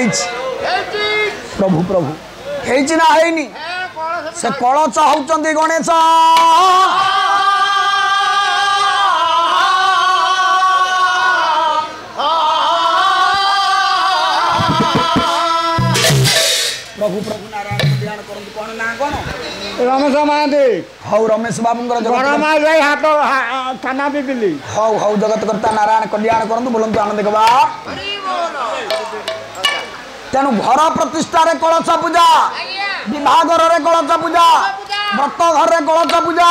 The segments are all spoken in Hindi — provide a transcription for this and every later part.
प्रभु प्रभु हेची ना हेनी से कलश होचंदी गणेश प्रभु प्रभु नारायण ध्यान करंतु कोन ना कोन रमेश महांती हौ रमेश बाबूंकर जगत हाथ थाना पिपिली हौ हौ जगत करता नारायण कल्याण करंतु बोलंतु आनंद गवा तेणु घर प्रतिष्ठा रे कलश पूजा विवाह घर कलश पूजा व्रत घर कलश पूजा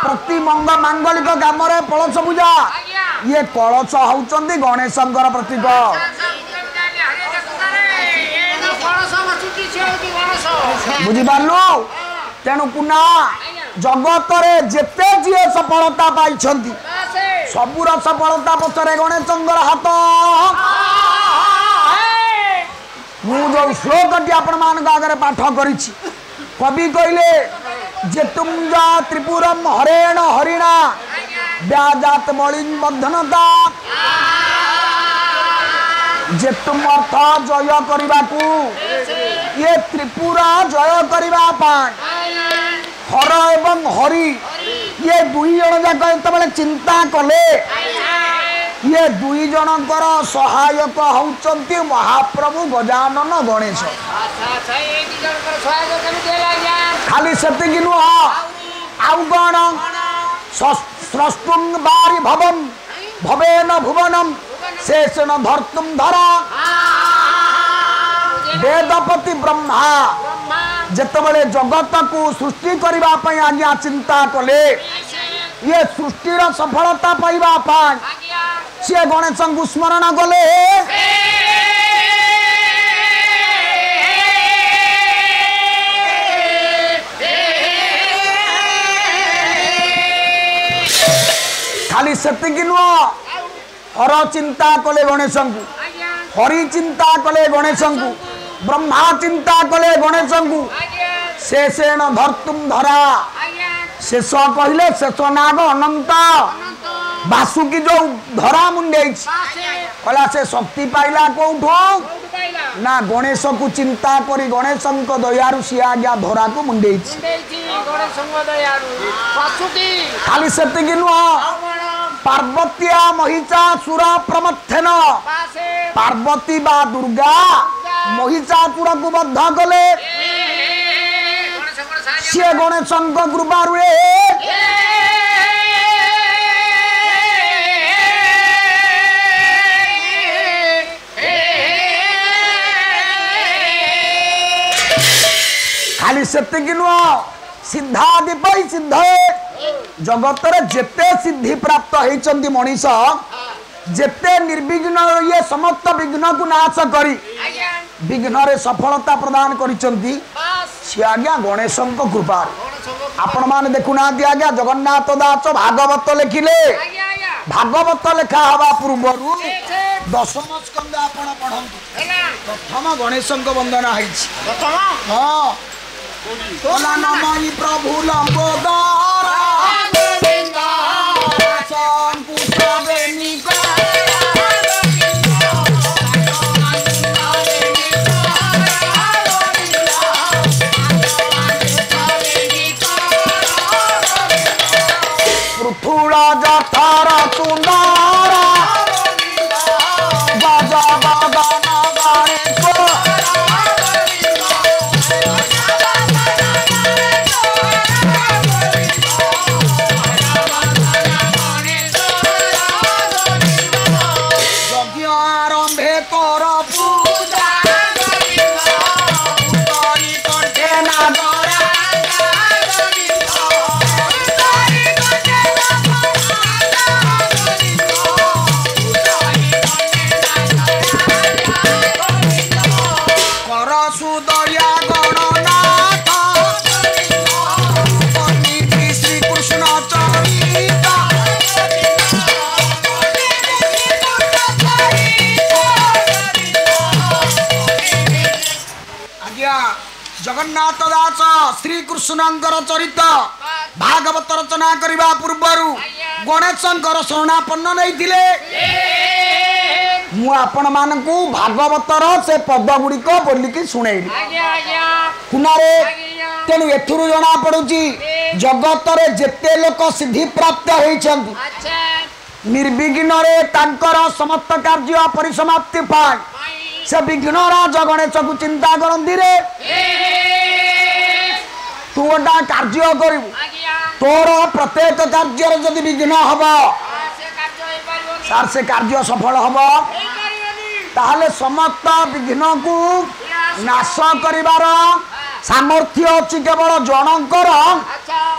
प्रति मांगलिक काम रे कलश पूजा ये कलश होचंदी गणेशंकर प्रतीक बुझी पारलु तेणु पुना जगत रे जेते जी सफलता पाई सबुर सफलता पछरे गणेशंकर हाथ मु जो श्लोकटी आपण मान आगे पाठ करी कवि कहले जेतुंज त्रिपुरम हरेण हरिणा व्याजात बलिं बंधनता जेतुम अर्थ जय करने को ये त्रिपुरा जय करने हर एवं हरि ये दुई जन जाक जो चिंता कले ये दुई जनकर सहायक होउचंती महाप्रभु गजानन गणेश खाली सेतिकी नुह आउ कौन स्रष्टुं बारी भवम भवेन भुवनम शेषन धर्तुम धरा वेदपति ब्रह्मा जेतबले जगत को सृष्टि करबा पई आज्ञा चिंता कले ये सृष्टिर सफलता पाइबा पाई से गणेश को स्मरण कले खाली सेतिकी नुह हर चिंता कले गणेश को हरि चिंता कले गणेश को ब्रह्मा चिंता कले गणेश को शेषेण धर्तुम धरा शेष कहले शेष नाग अनंत बासुकी जो धरा मुंडे कहला से शक्ति पाइला कौठो ना गणेश को चिंता करी गणेश दयारु सी आज्ञा धरा को मुंडे खाली सेतिकी नुह पार्वत्या महिषासुर प्रमथन पार्वती बा दुर्गा महिषासुर को बद्ध कले सी गणेश कृपा खाली सेतिकी नुह सिद्धादि पई सिद्ध जगत रे जेते सिद्धि प्राप्त होइचंती मनीष जेते निर्विघ्न ये समस्त विघ्न को नाश करी विघ्न रे सफलता प्रदान करिचंती से आज्ञा गणेश कृपा आपण माने देखुना आज्ञा जगन्नाथ दास भागवत लिखिले भागवत लेखा हवा पूर्वरु दशम स्कंद आपण पढंतु प्रथम गणेश वंदना हैछि हां तोला नमई प्रभु लंबोदर पृथुड़ा जठार सुंदर बाजा बाबा नागारे को जगन्नाथ दास श्री कृष्णंकर चरित भागवत रचना करने पूर्वर गणेशंकर शरणापन्न नहीं मु आपण मानकु भागवतर से पद गुड़िक बोलिकी शुणेली कुनारे तेणु एथुरु जना पड़ुची जगतर जेते लोक सिद्धि प्राप्त होइछंती निर्विघ्न रे तांकर समस्त कार्य परिसमाप्ति पाए से विघ्नराज गणेश को चिंता करती रे तू गोटा कार्य करू तोर प्रत्येक कार्य जदि विघ्न हम सार से कार्य सफल हम ताहले समस्त विघ्न को नाश करिवार सामर्थ्य अच्छी केवल जनकर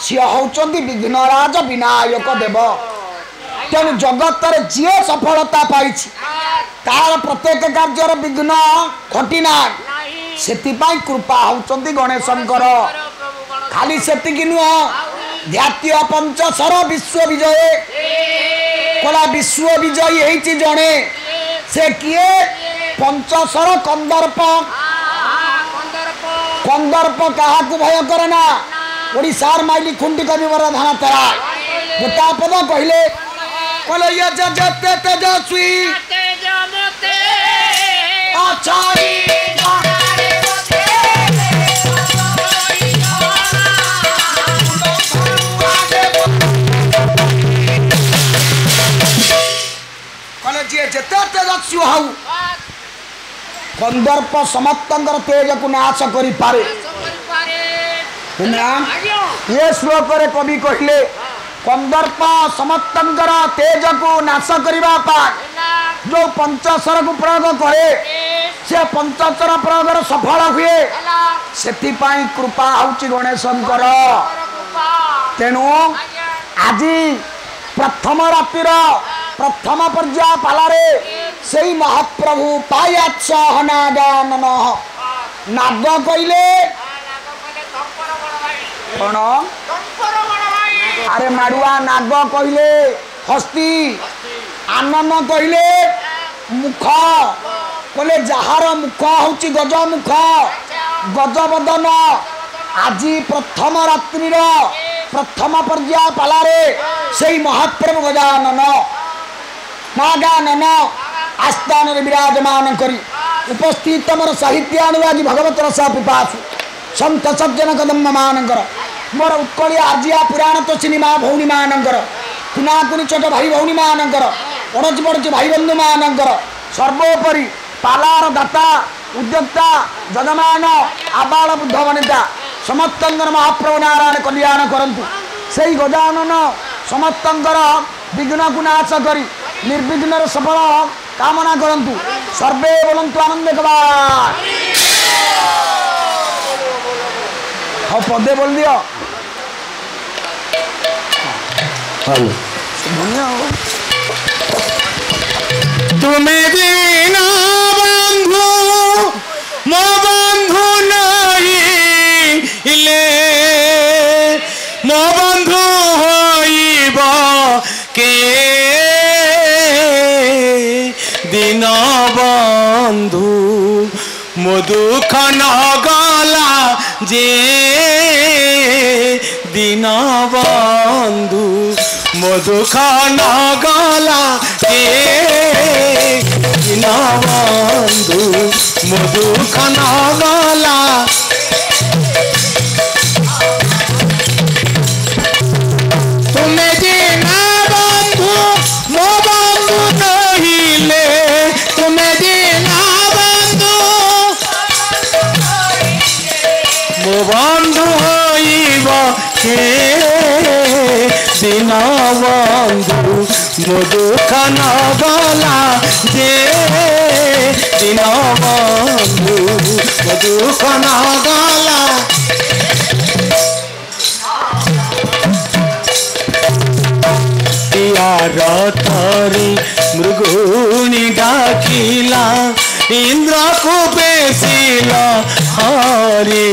सी होचंती विघ्नराज विनायक देव तेणु जगत जी सफलता पाई तार प्रत्येक कार्य विघ्न घटीना से कृपा होचंती गणेशंकर खाली सेतिकी नुह ध्यात्य पंचशर विश्व विजय कला विश्व विजयी होती जड़े से किए पंचशर कंदर्प कंदर्प क्या भय करे ना ओडिशार माइली खुंडी कविवर धान तेरा गोटा पद कहले कहले ये जते तेजस्वी आचारी जेते तेजस्वी हाउ कंदर्प समस्तंकर तेज को नाश करि पारे ये श्लोक रे कवि कहले कंदर्प समस्तंकर तेज को नाश करिबा पाए जो पंचशर को प्रयोग करे से पंचशर प्रयोग सफल हुए सेति पाई कृपा होची गणेशंकर तेणु आज प्रथम रातिर प्रथम पर्याय पालारे सही महाप्रभु पायात्सह नागानन नाग कहले कौन अरे माड़ुआ नाग कहले हस्ती आनन कहले मुख कहले जार मुख हूँ गजमुख गजबदन आज प्रथम रात्रि प्रथम पर्याय पालारे सही महाप्रभु गजानन नागानन आस्थान विराजमान करी उपस्थित मोर साहित्य अनुरागी भगवत रस पिपासु संत सज्जन कदम मानकर मोर उत्कलिया आर्जिया पुराण तो सिनेमा भौणी मानकर कुनाकुनी छोट भाई भौणी मानकर पड़ोची पड़ोची भाई बंधु मानकर सर्वोपरि पालार दाता उद्योक्ता जगमान आबाल बुद्ध वनिता समस्तंकर महाप्रभु नारायण कल्याण करंतु सही गजानन समस्तंकर विघ्न को नाश करी निर्विघ्न सफल कामना करंतु सर्वे बोलंतु आनंद कबार हाँ पदे बोल दियो तुम्हें दीना बंधु मो बंधु नहीं ले मो बंधु होइब के दिन बंधु मो दुख न गला जे दिन बंधु मो दुख न गला जे दिन बंधु मो दुख न गला तुम्हें दीना बंधु मो बंधु नहीं ले तुम्हें दीना बंधु मो बंधु होइब के दिन बंधु मो दुख न गला जे दिन बंधु मो दुख न गला रथरी मृगुणी डाकिला इंद्र को बेसिला हरि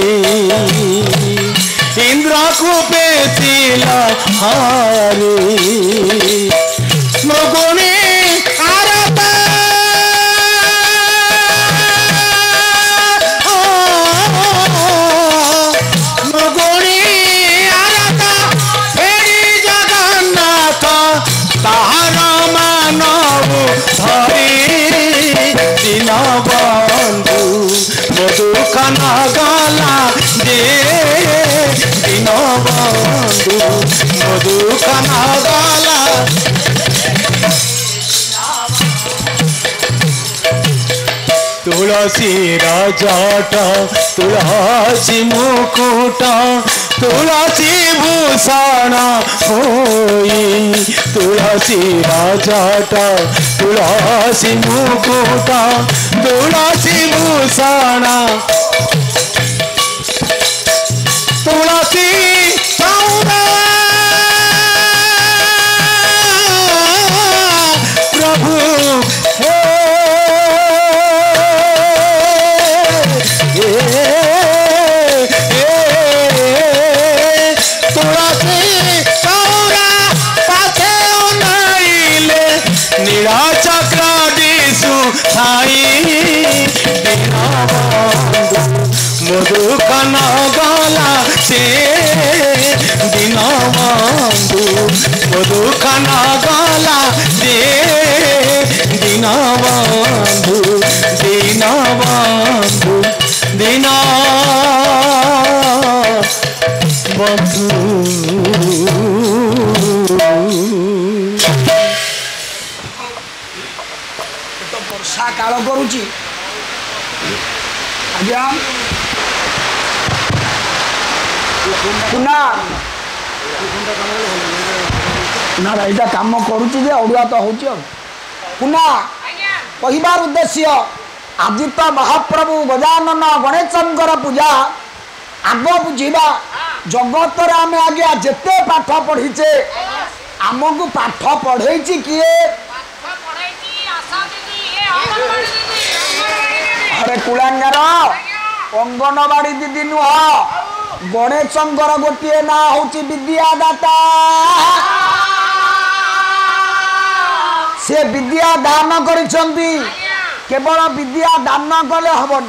इंद्र को बेसिला हरि मृगुणी आरता मृगुणी आरता फेरी जगन्नाथ ताहार मानव धरी ବନ୍ଧୁ ମଧୁଖାନା ଗଲା तुलसी राजाट तुलसी मुकुट तुलसी भूषण होई तुलसी राजाट तुलसी मुकुट तुलसी भूषण तुलसी चौरा प्रभु चक्र दिशु थाई मधुखन गला से दिन बंधु मधुखन गला से दिन बंधु दिन बंधु दिन बंधु वर्षा काल करुची आज्ञा पुना एटा काम करुची जे अड़ुआ तो होची पुना कहबार उद्देश्य आज तो महाप्रभु गजानन गणेशंकर पूजा आग बुझा जगत आम आज्ञा जेते पाठ पढ़ीचे आमको पाठ पढ़े किए अरे कुलांगार अंगनवाड़ी दीदी नुह गणेशंकर गोटे ना हूँ विद्यादाता से विद्या दान करिसेंती केवल विद्या दान कले हबन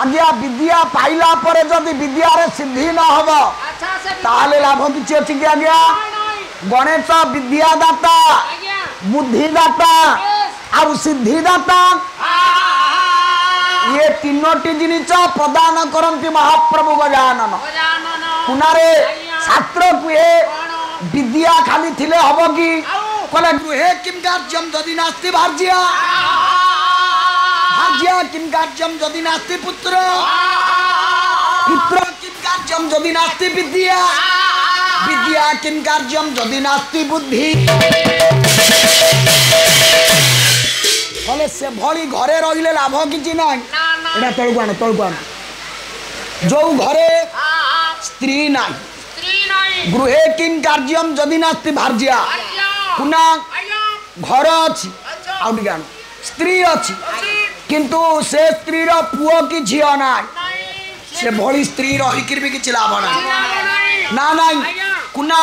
आज्ञा विद्या पाइला परे जदि विद्यारे सिद्धि न हब ताले लाभ किछि अछि कि आज्ञा गणेश विद्यादाता बुद्धिदाता आउ सिद्धिदाता ये तीनोटी जिनिस प्रदान करंती महाप्रभु गजानन पुनारे छात्र कुहे विद्या खाली थिले हब कि कले गृहे किम कार्यम जदि नास्ति भार्या भार्या किम कार्यम जदि नास्ति पुत्र पुत्र किम कार्यम जदि नास्ति विद्या विद्या किम कार्यम जदि नास्ति बुद्धि कले से भली घरे रहिले लाभ किछि नै एटा तळकु आन जो घरे स्त्री नाही गृहे किम कार्यम जदि नास्ति भार्या पुना घर अछि आउटी गान स्त्री अछि किंतु से स्त्री रो पुओ कि झियो नाही से भली स्त्री रही कि भी किछि लाभ नाही ना नाही कुना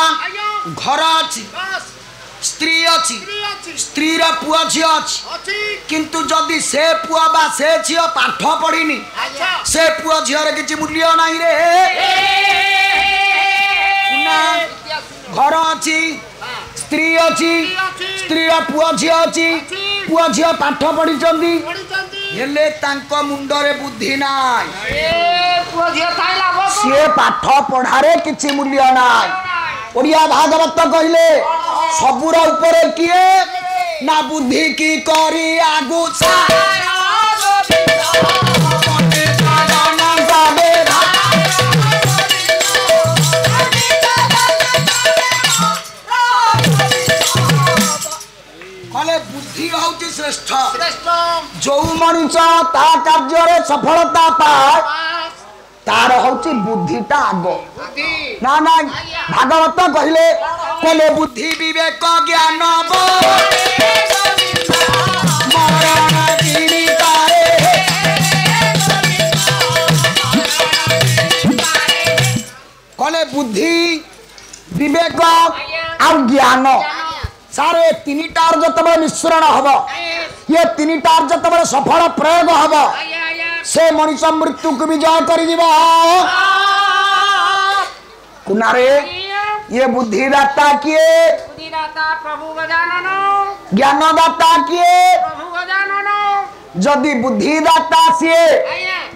घर अछि स्त्री अच्छी स्त्री पुआ झी अच्छी किंतु जदि से पुआ बा से झील पाठ पढ़ीनी से पुआ झील किसी मूल्य नहीं रे घर अच्छी स्त्री अच्छी स्त्री पुआ झी अच्छी पुआ झी पाठ पढ़ी हेले तांको मुंडरे बुद्धि नाई सी पाठ पढ़ारे किसी मूल्य नाई ओडिया भागवत कहले सबुरा ऊपर किए ना बुद्धि की करी आगु कले बुद्धि होची श्रेष्ठ जो मनुष्य ता कार्य सफलता पाए तार होची बुद्धिटा आग ना ना भागवत कहले कले बुद्धि विवेक ज्ञान कले बुद्धि विवेक और ज्ञान सारे तीनटार जतबे मिश्रण हब ये तीनटार जतबे सफल प्रयोग हब से मनुष्य मृत्यु को विजय कर कुनारे ये बुद्धिदाता किए प्रभु गजानन ज्ञानदाता किए प्रभु गजानन जदि बुद्धिदाता सीए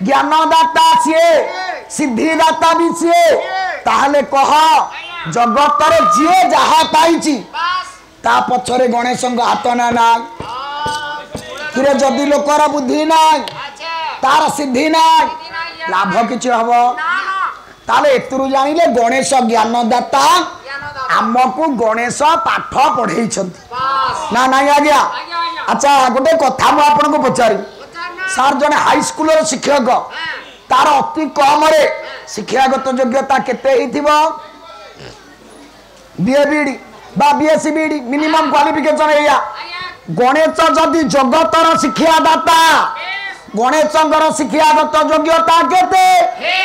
ज्ञानदाता सीए सिद्धिदाता भी सीए ताहले कह जगतर जी जहा पाई बास ता पछरे गणेश हाथ ना ना कि जदि लोकर बुद्धि ना अच्छा तार सिद्धि ना लाभ किछ हम ना ना ताले एतरु जानिले गणेश ज्ञानदाता ज्ञान दाता आमको गणेश पाठ पढ़े बास ना ना आज्ञा आज्ञा आज्ञा अच्छा गोटे कथा मु आपन को पचारि उच्चारण सार जने हाई स्कूल शिक्षक तार अति कम रे शिक्षागत योग्यता केते हिथिबो बीए बीडी बा बीएससी बीडी मिनिमम क्वालिफिकेशन एया आज्ञा गणेश जदि जगतर शिक्षादाता गणेशଙ୍କର ଶିକ୍ଷାଗତ ଯୋଗ୍ୟତା କେତେ हे